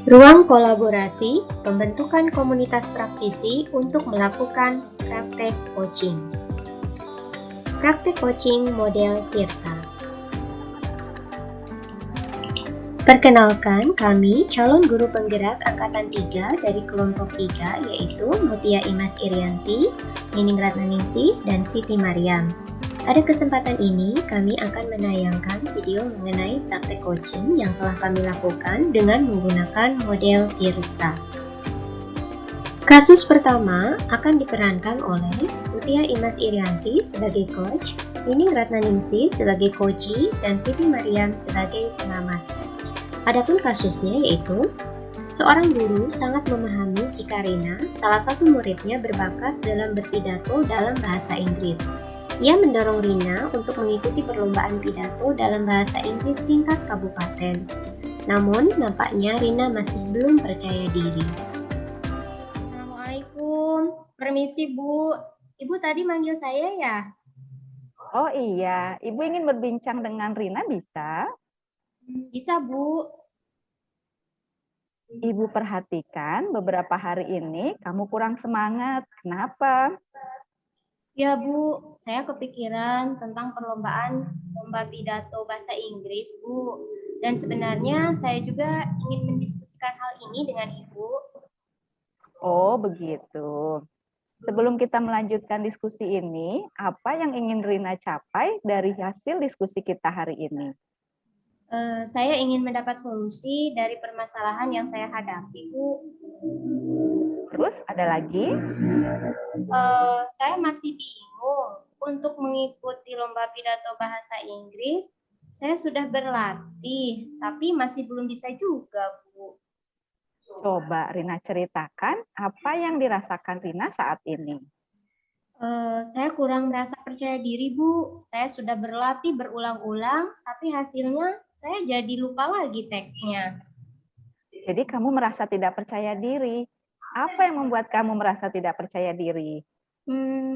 Ruang kolaborasi, pembentukan komunitas praktisi untuk melakukan praktek coaching. Praktek coaching model Tirta. Perkenalkan, kami calon guru penggerak Angkatan 3 dari kelompok 3 yaitu Mutia Imas Irianti, Nining Ratnaningsih, dan Siti Mariam. Pada kesempatan ini, kami akan menayangkan video mengenai praktek coaching yang telah kami lakukan dengan menggunakan model Tirta. Kasus pertama akan diperankan oleh Mutia Imas Irianti sebagai coach, Nining Ratnaningsih sebagai coachee, dan Siti Mariam sebagai pengamat. Adapun kasusnya yaitu, seorang guru sangat memahami jika Rina, salah satu muridnya, berbakat dalam berpidato dalam bahasa Inggris. Ia mendorong Rina untuk mengikuti perlombaan pidato dalam bahasa Inggris tingkat kabupaten. Namun, nampaknya Rina masih belum percaya diri. Assalamualaikum, permisi Bu. Ibu tadi manggil saya ya? Oh iya, Ibu ingin berbincang dengan Rina bisa? Bisa Bu. Ibu perhatikan beberapa hari ini kamu kurang semangat. Kenapa? Ya Bu, saya kepikiran tentang perlombaan lomba pidato bahasa Inggris Bu. Dan sebenarnya saya juga ingin mendiskusikan hal ini dengan Ibu. Oh begitu. Sebelum kita melanjutkan diskusi ini, apa yang ingin Rina capai dari hasil diskusi kita hari ini? Saya ingin mendapat solusi dari permasalahan yang saya hadapi Bu. Terus ada lagi? Saya masih bingung untuk mengikuti lomba pidato bahasa Inggris. Saya sudah berlatih, tapi masih belum bisa juga Bu. Coba Rina ceritakan apa yang dirasakan Rina saat ini. Saya kurang merasa percaya diri, Bu. Saya sudah berlatih berulang-ulang, tapi hasilnya saya jadi lupa lagi teksnya. Jadi kamu merasa tidak percaya diri. Apa yang membuat kamu merasa tidak percaya diri?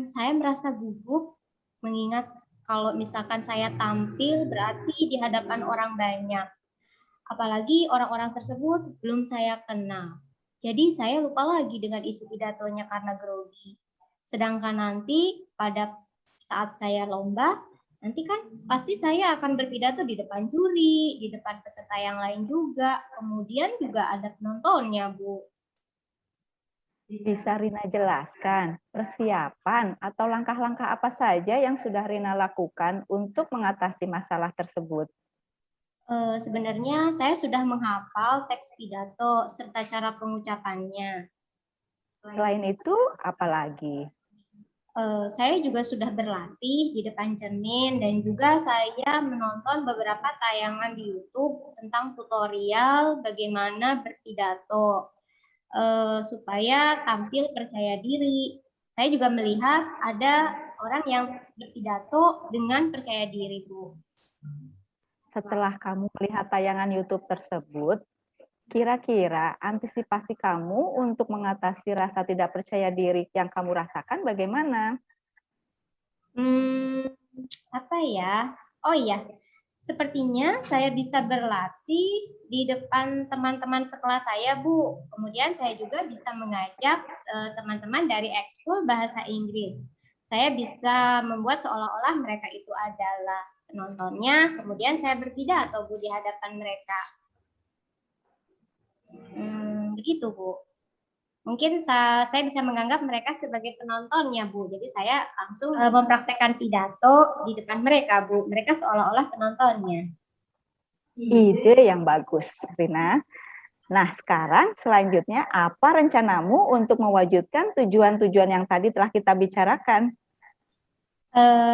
Saya merasa gugup mengingat kalau misalkan saya tampil berarti di hadapan orang banyak. Apalagi orang-orang tersebut belum saya kenal. Jadi saya lupa lagi dengan isi pidatonya karena grogi. Sedangkan nanti pada saat saya lomba, nanti kan pasti saya akan berpidato di depan juri, di depan peserta yang lain juga. Kemudian juga ada penontonnya, Bu. Bisa Rina jelaskan persiapan atau langkah-langkah apa saja yang sudah Rina lakukan untuk mengatasi masalah tersebut? Sebenarnya saya sudah menghafal teks pidato serta cara pengucapannya. Selain itu, apa lagi? Saya juga sudah berlatih di depan cermin dan juga saya menonton beberapa tayangan di YouTube tentang tutorial bagaimana berpidato supaya tampil percaya diri. Saya juga melihat ada orang yang berpidato dengan percaya diri, Bu. Setelah kamu melihat tayangan YouTube tersebut, kira-kira antisipasi kamu untuk mengatasi rasa tidak percaya diri yang kamu rasakan bagaimana? Apa ya? Oh iya, sepertinya saya bisa berlatih di depan teman-teman sekelas saya, Bu. Kemudian saya juga bisa mengajak teman-teman dari ekskul bahasa Inggris. Saya bisa membuat seolah-olah mereka itu adalah penontonnya, kemudian saya berpidato, Bu, di hadapan mereka. Begitu, Bu. Mungkin saya bisa menganggap mereka sebagai penontonnya, Bu. Jadi saya langsung mempraktekkan pidato di depan mereka, Bu. Mereka seolah-olah penontonnya. Ide yang bagus, Rina. Nah, sekarang selanjutnya apa rencanamu untuk mewujudkan tujuan-tujuan yang tadi telah kita bicarakan?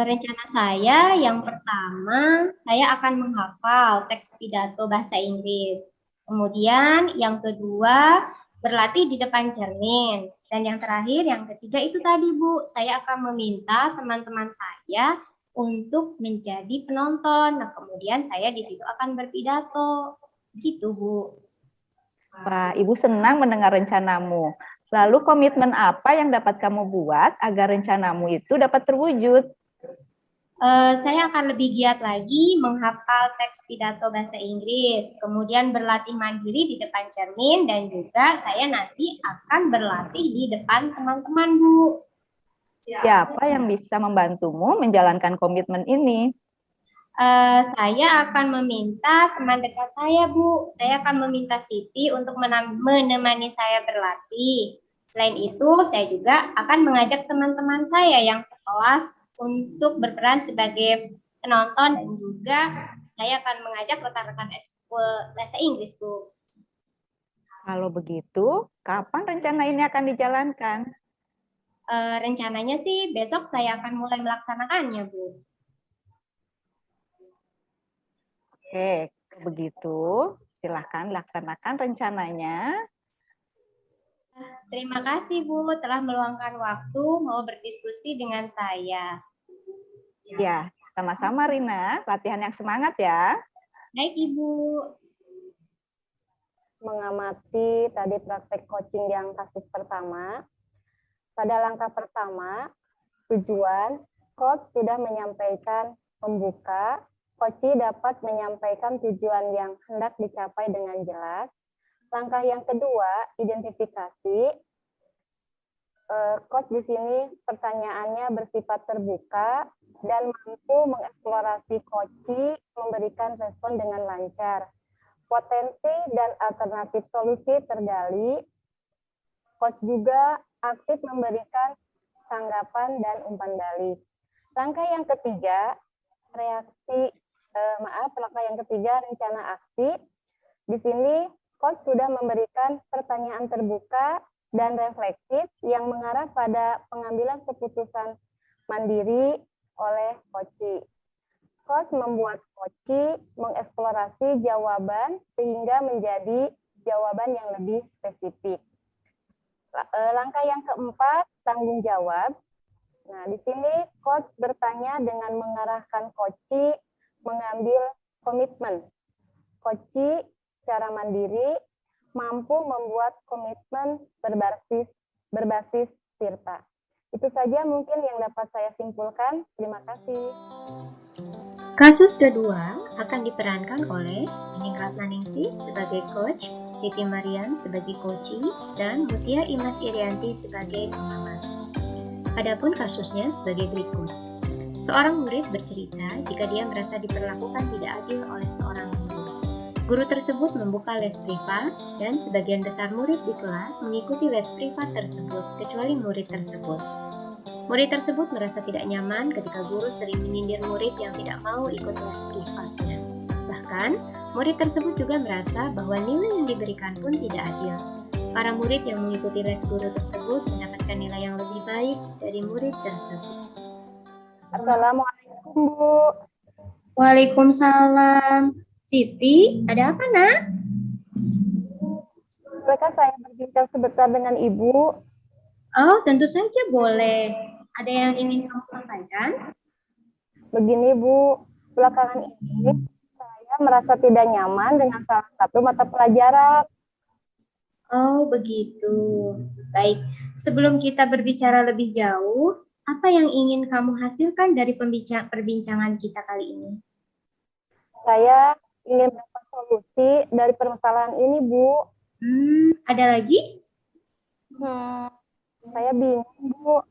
Rencana saya yang pertama, saya akan menghafal teks pidato bahasa Inggris. Kemudian yang kedua, berlatih di depan cermin. Dan yang terakhir, yang ketiga itu tadi Bu, saya akan meminta teman-teman saya untuk menjadi penonton. Nah, kemudian saya di situ akan berpidato. Gitu Bu. Wah, Ibu senang mendengar rencanamu. Lalu komitmen apa yang dapat kamu buat agar rencanamu itu dapat terwujud? Saya akan lebih giat lagi menghafal teks pidato bahasa Inggris, kemudian berlatih mandiri di depan cermin, dan juga saya nanti akan berlatih di depan teman-teman, Bu. Siapa yang bisa membantumu menjalankan komitmen ini? Saya akan meminta teman dekat saya, Bu. Saya akan meminta Siti untuk menemani saya berlatih. Selain itu, saya juga akan mengajak teman-teman saya yang sekelas untuk berperan sebagai penonton, dan juga saya akan mengajak rekan-rekan ekskul bahasa Inggris, Bu. Kalau begitu, kapan rencana ini akan dijalankan? Rencananya sih besok saya akan mulai melaksanakannya, Bu. Oke, begitu. Silahkan laksanakan rencananya. Terima kasih, Bu, telah meluangkan waktu mau berdiskusi dengan saya. Ya, sama-sama Rina. Latihan yang semangat ya. Baik, Ibu. Mengamati tadi praktek coaching yang kasus pertama. Pada langkah pertama, tujuan, coach sudah menyampaikan pembuka, coach dapat menyampaikan tujuan yang hendak dicapai dengan jelas. Langkah yang kedua, identifikasi. Coach di sini pertanyaannya bersifat terbuka dan mampu mengeksplorasi coach memberikan respon dengan lancar. Potensi dan alternatif solusi tergali. Coach juga aktif memberikan tanggapan dan umpan balik. Langkah yang ketiga, langkah yang ketiga rencana aksi. Di sini coach sudah memberikan pertanyaan terbuka dan reflektif yang mengarah pada pengambilan keputusan mandiri oleh coach. Coach membuat coach mengeksplorasi jawaban sehingga menjadi jawaban yang lebih spesifik. Langkah yang keempat, tanggung jawab. Nah, di sini coach bertanya dengan mengarahkan coach mengambil komitmen. Coach secara mandiri mampu membuat komitmen berbasis Tirta. Itu saja mungkin yang dapat saya simpulkan. Terima kasih. Kasus kedua akan diperankan oleh Nining Ratnaningsih sebagai coach, Siti Mariam sebagai coachee, dan Mutia Imas Irianti sebagai pengamat. Adapun kasusnya sebagai berikut. Seorang murid bercerita jika dia merasa diperlakukan tidak adil oleh seorang guru. Guru tersebut membuka les privat dan sebagian besar murid di kelas mengikuti les privat tersebut, kecuali murid tersebut. Murid tersebut merasa tidak nyaman ketika guru sering menyindir murid yang tidak mau ikut les privatnya. Bahkan, murid tersebut juga merasa bahwa nilai yang diberikan pun tidak adil. Para murid yang mengikuti les guru tersebut mendapatkan nilai yang lebih baik dari murid tersebut. Assalamualaikum, Bu. Waalaikumsalam. Siti, ada apa, Nak? Bolehkah saya berbincang sebentar dengan Ibu? Oh, tentu saja boleh. Ada yang ingin kamu sampaikan? Begini, Bu. Belakangan ini saya merasa tidak nyaman dengan salah satu mata pelajaran. Oh, begitu. Baik, sebelum kita berbicara lebih jauh, apa yang ingin kamu hasilkan dari perbincangan kita kali ini? Saya ingin dapat solusi dari permasalahan ini, Bu. Ada lagi? Saya bingung, Bu.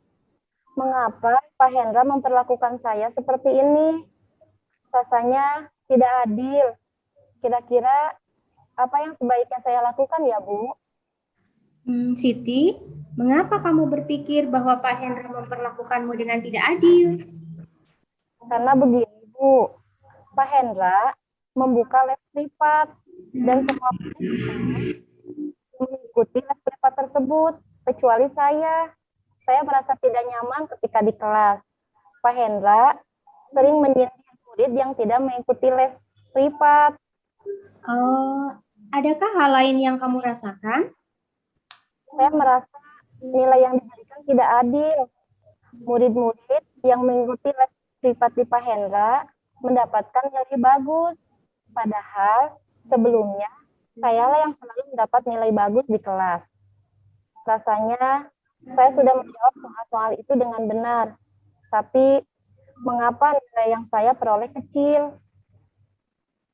Mengapa Pak Hendra memperlakukan saya seperti ini? Rasanya tidak adil. Kira-kira apa yang sebaiknya saya lakukan ya, Bu? Siti, mengapa kamu berpikir bahwa Pak Hendra memperlakukanmu dengan tidak adil? Karena begini, Bu. Pak Hendra membuka les privat dan semua mengikuti les privat tersebut, kecuali saya. Saya merasa tidak nyaman ketika di kelas. Pak Hendra sering menyindir murid yang tidak mengikuti les privat. Adakah hal lain yang kamu rasakan? Saya merasa nilai yang diberikan tidak adil. Murid-murid yang mengikuti les privat di Pak Hendra mendapatkan nilai bagus. Padahal sebelumnya sayalah yang selalu mendapat nilai bagus di kelas. Rasanya saya sudah menjawab soal-soal itu dengan benar, tapi mengapa nilai yang saya peroleh kecil.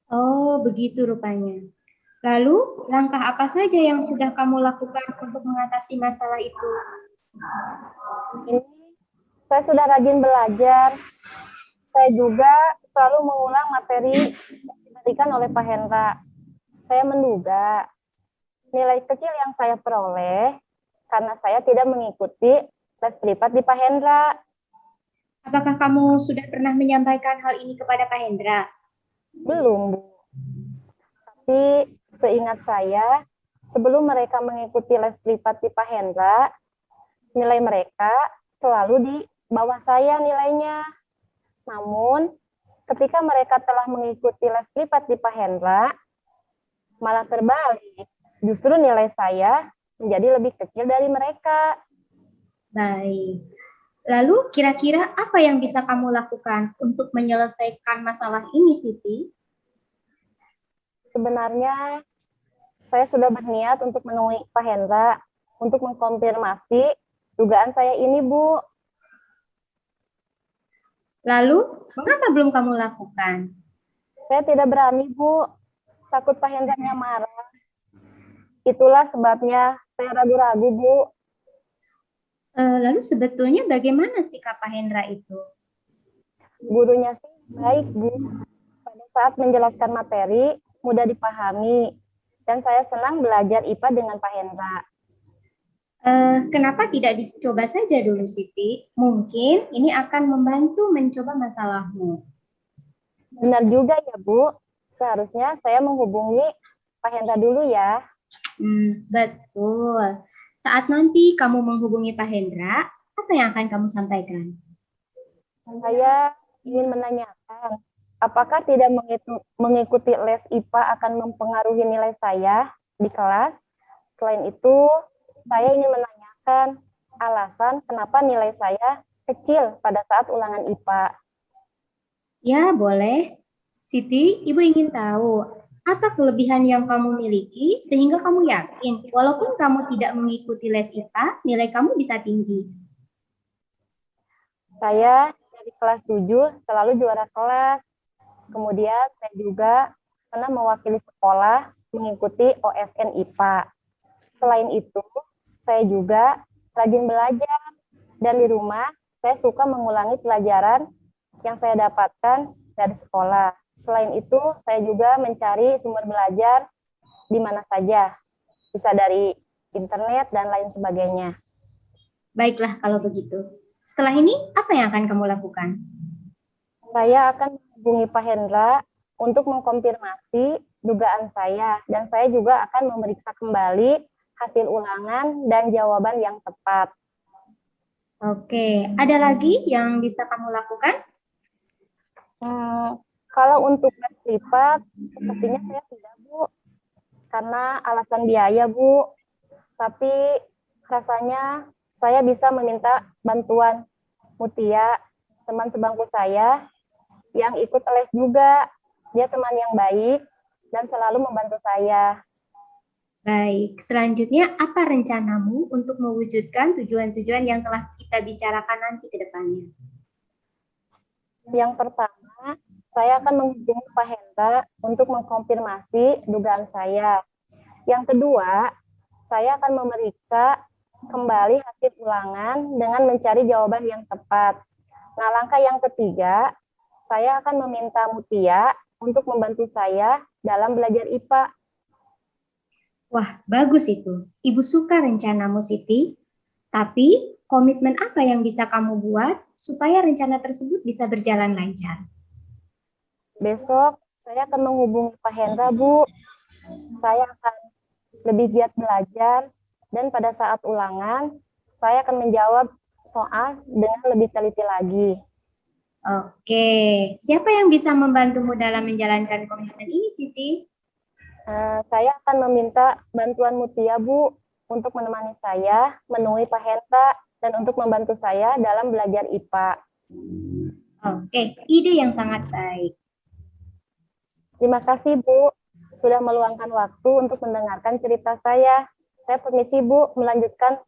Oh, begitu rupanya. Lalu, langkah apa saja yang sudah kamu lakukan untuk mengatasi masalah itu? Ini saya sudah rajin belajar. Saya juga selalu mengulang materi yang diberikan oleh Pak Hendra. Saya menduga nilai kecil yang saya peroleh karena saya tidak mengikuti les privat di Pak Hendra. Apakah kamu sudah pernah menyampaikan hal ini kepada Pak Hendra? Belum, Bu. Tapi seingat saya, sebelum mereka mengikuti les privat di Pak Hendra, nilai mereka selalu di bawah saya nilainya. Namun, ketika mereka telah mengikuti les privat di Pak Hendra, malah terbalik. Justru nilai saya menjadi lebih kecil dari mereka. Baik. Lalu, kira-kira apa yang bisa kamu lakukan untuk menyelesaikan masalah ini, Siti? Sebenarnya, saya sudah berniat untuk menemui Pak Hendra untuk mengkonfirmasi dugaan saya ini, Bu. Lalu, mengapa belum kamu lakukan? Saya tidak berani, Bu. Takut Pak Hendra-nya marah. Itulah sebabnya saya ragu-ragu, Bu. Lalu sebetulnya bagaimana sikap Pak Hendra itu? Gurunya sih baik, Bu. Pada saat menjelaskan materi, mudah dipahami. Dan saya senang belajar IPA dengan Pak Hendra. Kenapa tidak dicoba saja dulu, Siti? Mungkin ini akan membantu mencoba masalahmu. Benar juga ya, Bu. Seharusnya saya menghubungi Pak Hendra dulu ya. Betul. Saat nanti kamu menghubungi Pak Hendra, apa yang akan kamu sampaikan? Saya ingin menanyakan, apakah tidak mengikuti les IPA akan mempengaruhi nilai saya di kelas? Selain itu, saya ingin menanyakan alasan kenapa nilai saya kecil pada saat ulangan IPA. Ya, boleh. Siti, Ibu ingin tahu, apa kelebihan yang kamu miliki sehingga kamu yakin walaupun kamu tidak mengikuti les IPA, nilai kamu bisa tinggi? Saya dari kelas 7 selalu juara kelas. Kemudian saya juga pernah mewakili sekolah mengikuti OSN IPA. Selain itu, saya juga rajin belajar. Dan di rumah, saya suka mengulangi pelajaran yang saya dapatkan dari sekolah. Selain itu, saya juga mencari sumber belajar di mana saja. Bisa dari internet dan lain sebagainya. Baiklah kalau begitu. Setelah ini, apa yang akan kamu lakukan? Saya akan menghubungi Pak Hendra untuk mengkonfirmasi dugaan saya. Dan saya juga akan memeriksa kembali hasil ulangan dan jawaban yang tepat. Oke, ada lagi yang bisa kamu lakukan? Kalau untuk les privat, sepertinya saya tidak, Bu. Karena alasan biaya, Bu. Tapi rasanya saya bisa meminta bantuan Mutia, teman sebangku saya, yang ikut les juga. Dia teman yang baik dan selalu membantu saya. Baik, selanjutnya apa rencanamu untuk mewujudkan tujuan-tujuan yang telah kita bicarakan nanti ke depannya? Yang pertama, saya akan menghubungi Pak Hendra untuk mengkonfirmasi dugaan saya. Yang kedua, saya akan memeriksa kembali hasil ulangan dengan mencari jawaban yang tepat. Nah, langkah yang ketiga, saya akan meminta Mutia untuk membantu saya dalam belajar IPA. Wah, bagus itu. Ibu suka rencanamu, Siti. Tapi, komitmen apa yang bisa kamu buat supaya rencana tersebut bisa berjalan lancar? Besok, saya akan menghubungi Pak Hendra, Bu. Saya akan lebih giat belajar, dan pada saat ulangan, saya akan menjawab soal dengan lebih teliti lagi. Oke, siapa yang bisa membantumu dalam menjalankan komitmen ini, Siti? Saya akan meminta bantuan Mutia, Bu, untuk menemani saya menemui Pak Hendra dan untuk membantu saya dalam belajar IPA. Oke, ide yang sangat baik. Terima kasih, Bu, sudah meluangkan waktu untuk mendengarkan cerita saya. Saya permisi, Bu, melanjutkan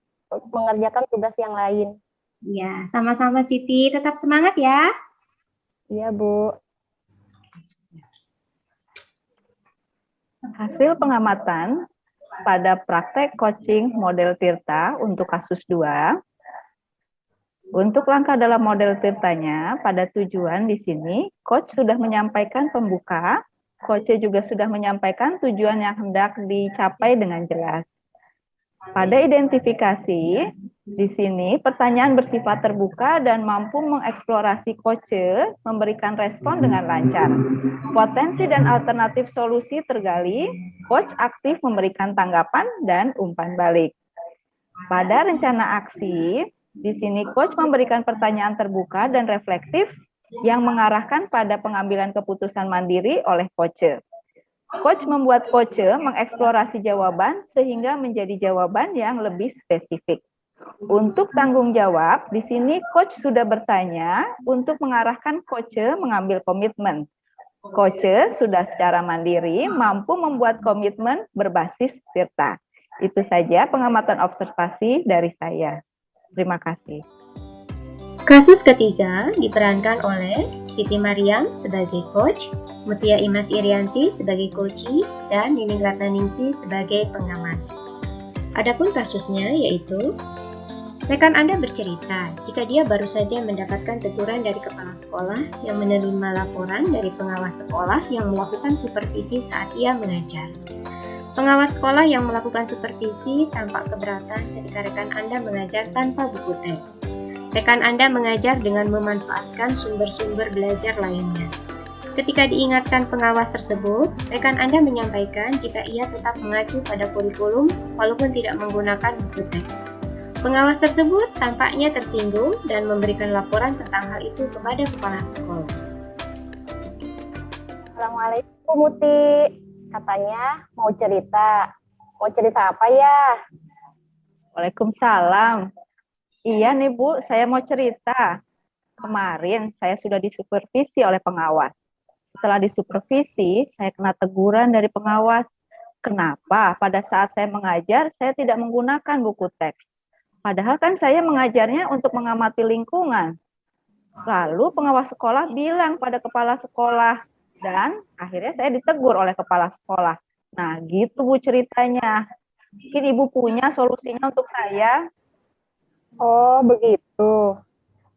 mengerjakan tugas yang lain. Ya, sama-sama Siti. Tetap semangat ya. Iya, Bu. Hasil pengamatan pada praktek coaching model Tirta untuk kasus 2. Untuk langkah dalam model Tirtanya, pada tujuan di sini, coach sudah menyampaikan pembuka, coach juga sudah menyampaikan tujuan yang hendak dicapai dengan jelas. Pada identifikasi, di sini pertanyaan bersifat terbuka dan mampu mengeksplorasi coach memberikan respon dengan lancar. Potensi dan alternatif solusi tergali, coach aktif memberikan tanggapan dan umpan balik. Pada rencana aksi, di sini coach memberikan pertanyaan terbuka dan reflektif yang mengarahkan pada pengambilan keputusan mandiri oleh coach. Coach membuat coach mengeksplorasi jawaban sehingga menjadi jawaban yang lebih spesifik. Untuk tanggung jawab, di sini coach sudah bertanya untuk mengarahkan coach mengambil komitmen. Coach sudah secara mandiri mampu membuat komitmen berbasis Tirta. Itu saja pengamatan observasi dari saya. Terima kasih. Kasus ketiga diperankan oleh Siti Mariam sebagai coach, Mutia Imas Irianti sebagai coachee, dan Nining Ratnaningsih sebagai pengamat. Adapun kasusnya yaitu, rekan Anda bercerita jika dia baru saja mendapatkan teguran dari kepala sekolah yang menerima laporan dari pengawas sekolah yang melakukan supervisi saat ia mengajar. Pengawas sekolah yang melakukan supervisi tampak keberatan ketika rekan Anda mengajar tanpa buku teks. Rekan Anda mengajar dengan memanfaatkan sumber-sumber belajar lainnya. Ketika diingatkan pengawas tersebut, rekan Anda menyampaikan jika ia tetap mengacu pada kurikulum walaupun tidak menggunakan buku teks. Pengawas tersebut tampaknya tersinggung dan memberikan laporan tentang hal itu kepada kepala sekolah. Assalamualaikum, Muti. Katanya mau cerita. Mau cerita apa ya? Waalaikumsalam. Iya nih Bu, saya mau cerita. Kemarin saya sudah disupervisi oleh pengawas. Setelah disupervisi, saya kena teguran dari pengawas. Kenapa pada saat saya mengajar, saya tidak menggunakan buku teks? Padahal kan saya mengajarnya untuk mengamati lingkungan. Lalu pengawas sekolah bilang pada kepala sekolah, dan akhirnya saya ditegur oleh kepala sekolah. Nah, gitu Bu ceritanya. Mungkin Ibu punya solusinya untuk saya. Oh, begitu.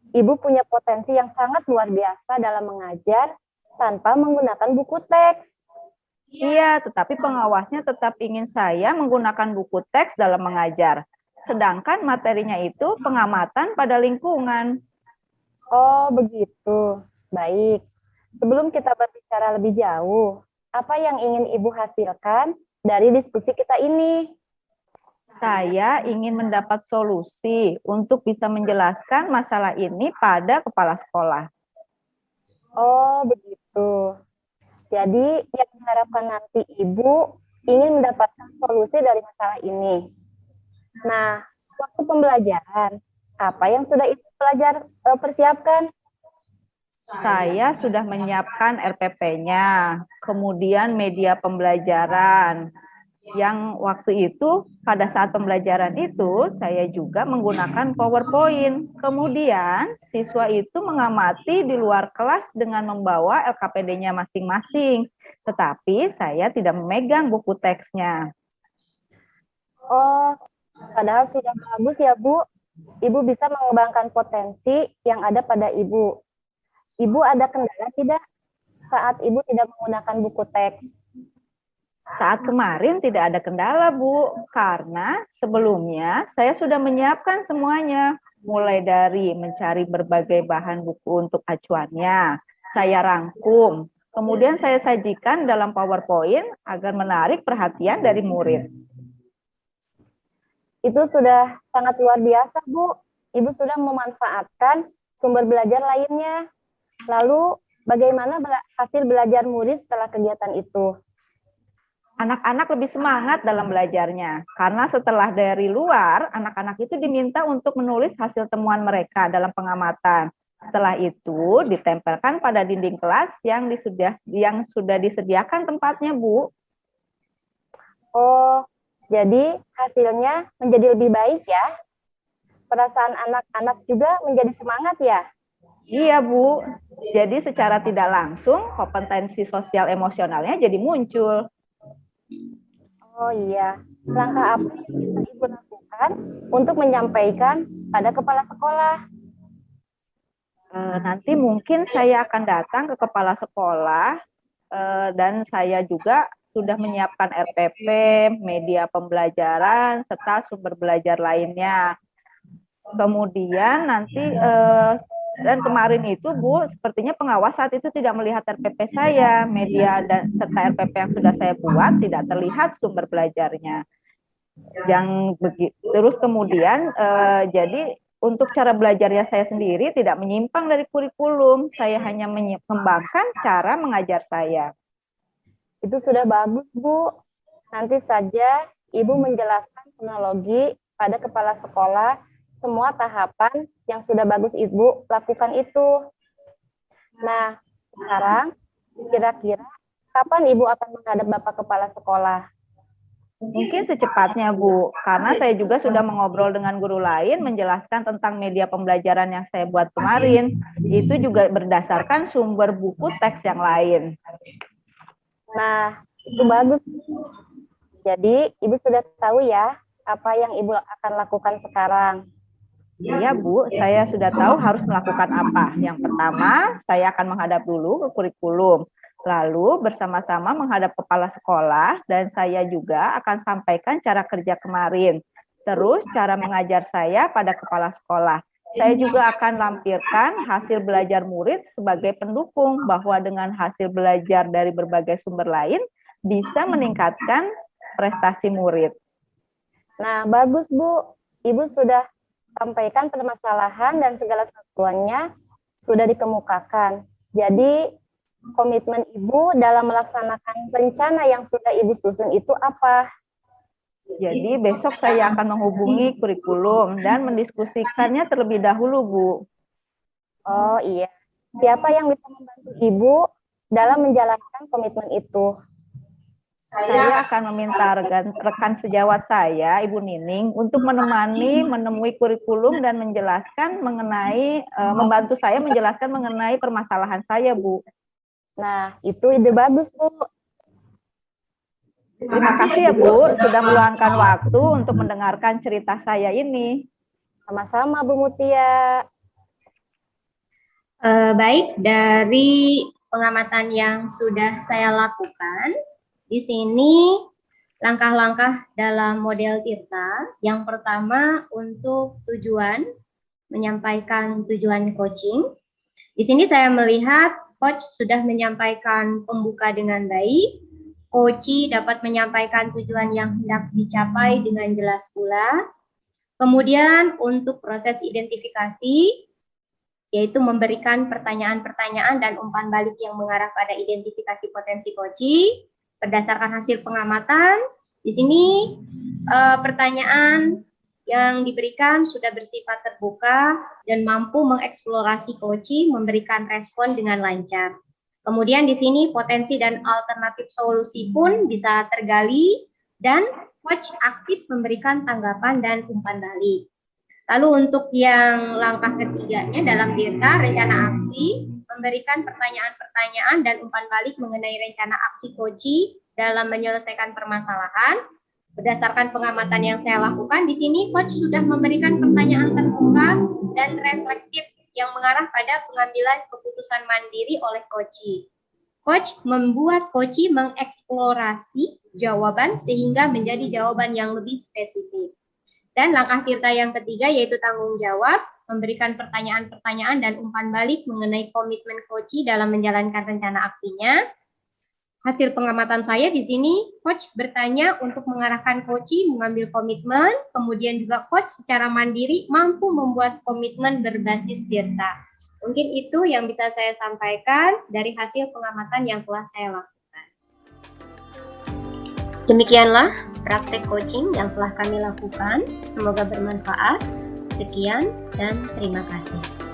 Ibu punya potensi yang sangat luar biasa dalam mengajar tanpa menggunakan buku teks. Iya, tetapi pengawasnya tetap ingin saya menggunakan buku teks dalam mengajar. Sedangkan materinya itu pengamatan pada lingkungan. Oh, begitu. Baik. Sebelum kita berbicara lebih jauh, apa yang ingin Ibu hasilkan dari diskusi kita ini? Saya ingin mendapat solusi untuk bisa menjelaskan masalah ini pada kepala sekolah. Oh, begitu. Jadi, yang diharapkan nanti Ibu ingin mendapatkan solusi dari masalah ini. Nah, waktu pembelajaran, apa yang sudah Ibu persiapkan? Saya sudah menyiapkan RPP-nya, kemudian media pembelajaran. Yang waktu itu, pada saat pembelajaran itu, saya juga menggunakan PowerPoint. Kemudian, siswa itu mengamati di luar kelas dengan membawa LKPD-nya masing-masing. Tetapi saya tidak memegang buku teksnya. Oh, padahal sudah bagus ya, Bu. Ibu bisa mengembangkan potensi yang ada pada Ibu. Ibu ada kendala tidak saat Ibu tidak menggunakan buku teks? Saat kemarin tidak ada kendala, Bu, karena sebelumnya saya sudah menyiapkan semuanya, mulai dari mencari berbagai bahan buku untuk acuannya, saya rangkum, kemudian saya sajikan dalam PowerPoint agar menarik perhatian dari murid. Itu sudah sangat luar biasa, Bu. Ibu sudah memanfaatkan sumber belajar lainnya. Lalu, bagaimana hasil belajar murid setelah kegiatan itu? Anak-anak lebih semangat dalam belajarnya, karena setelah dari luar, anak-anak itu diminta untuk menulis hasil temuan mereka dalam pengamatan. Setelah itu, ditempelkan pada dinding kelas yang sudah disediakan tempatnya, Bu. Oh, jadi hasilnya menjadi lebih baik ya? Perasaan anak-anak juga menjadi semangat ya? Iya, Bu. Jadi secara tidak langsung kompetensi sosial emosionalnya jadi muncul. Oh iya, langkah apa yang bisa Ibu lakukan untuk menyampaikan pada kepala sekolah? Nanti mungkin saya akan datang ke kepala sekolah dan saya juga sudah menyiapkan RPP, media pembelajaran, serta sumber belajar lainnya. Kemudian nanti dan kemarin itu Bu, sepertinya pengawas saat itu tidak melihat RPP saya, media dan serta RPP yang sudah saya buat tidak terlihat sumber belajarnya. Terus kemudian jadi untuk cara belajarnya saya sendiri tidak menyimpang dari kurikulum, saya hanya mengembangkan cara mengajar saya. Itu sudah bagus, Bu. Nanti saja Ibu menjelaskan kronologi pada kepala sekolah semua tahapan yang sudah bagus Ibu lakukan itu. Nah, sekarang kira-kira kapan Ibu akan menghadap Bapak Kepala Sekolah? Mungkin secepatnya, Bu, karena saya juga sudah mengobrol dengan guru lain menjelaskan tentang media pembelajaran yang saya buat kemarin. Itu juga berdasarkan sumber buku teks yang lain. Nah, itu bagus. Jadi, Ibu sudah tahu ya apa yang Ibu akan lakukan sekarang. Iya, Bu, saya sudah tahu harus melakukan apa. Yang pertama, saya akan menghadap dulu ke kurikulum. Lalu bersama-sama menghadap kepala sekolah dan saya juga akan sampaikan cara kerja kemarin. Terus cara mengajar saya pada kepala sekolah. Saya juga akan lampirkan hasil belajar murid sebagai pendukung bahwa dengan hasil belajar dari berbagai sumber lain bisa meningkatkan prestasi murid. Nah, bagus Bu. Ibu sudah sampaikan permasalahan dan segala sesuatunya sudah dikemukakan. Jadi, komitmen Ibu dalam melaksanakan rencana yang sudah Ibu susun itu apa? Jadi besok saya akan menghubungi kurikulum dan mendiskusikannya terlebih dahulu, Bu. Oh iya. Siapa yang bisa membantu Ibu dalam menjalankan komitmen itu? Saya akan meminta rekan sejawat saya, Ibu Nining, untuk menemui kurikulum dan menjelaskan mengenai, membantu saya menjelaskan mengenai permasalahan saya, Bu. Nah, itu ide bagus, Bu. Terima kasih ya, Bu, sudah meluangkan waktu untuk mendengarkan cerita saya ini. Sama-sama, Bu Mutia. Baik, dari pengamatan yang sudah saya lakukan, di sini langkah-langkah dalam model Tirta. Yang pertama untuk tujuan, menyampaikan tujuan coaching. Di sini saya melihat coach sudah menyampaikan pembuka dengan baik. Coach dapat menyampaikan tujuan yang hendak dicapai dengan jelas pula. Kemudian untuk proses identifikasi, yaitu memberikan pertanyaan-pertanyaan dan umpan balik yang mengarah pada identifikasi potensi coach. Berdasarkan hasil pengamatan, di sini pertanyaan yang diberikan sudah bersifat terbuka dan mampu mengeksplorasi coach, memberikan respon dengan lancar. Kemudian di sini potensi dan alternatif solusi pun bisa tergali dan coach aktif memberikan tanggapan dan umpan balik. Lalu untuk yang langkah ketiganya dalam Tirta, rencana aksi, memberikan pertanyaan-pertanyaan dan umpan balik mengenai rencana aksi coach dalam menyelesaikan permasalahan. Berdasarkan pengamatan yang saya lakukan, di sini coach sudah memberikan pertanyaan terbuka dan reflektif yang mengarah pada pengambilan keputusan mandiri oleh coach. Coach membuat coach mengeksplorasi jawaban sehingga menjadi jawaban yang lebih spesifik. Dan langkah Tirta yang ketiga yaitu tanggung jawab, memberikan pertanyaan-pertanyaan dan umpan balik mengenai komitmen coach dalam menjalankan rencana aksinya. Hasil pengamatan saya di sini, coach bertanya untuk mengarahkan coach mengambil komitmen, kemudian juga coach secara mandiri mampu membuat komitmen berbasis Tirta. Mungkin itu yang bisa saya sampaikan dari hasil pengamatan yang telah saya lakukan. Demikianlah praktek coaching yang telah kami lakukan. Semoga bermanfaat. Sekian dan terima kasih.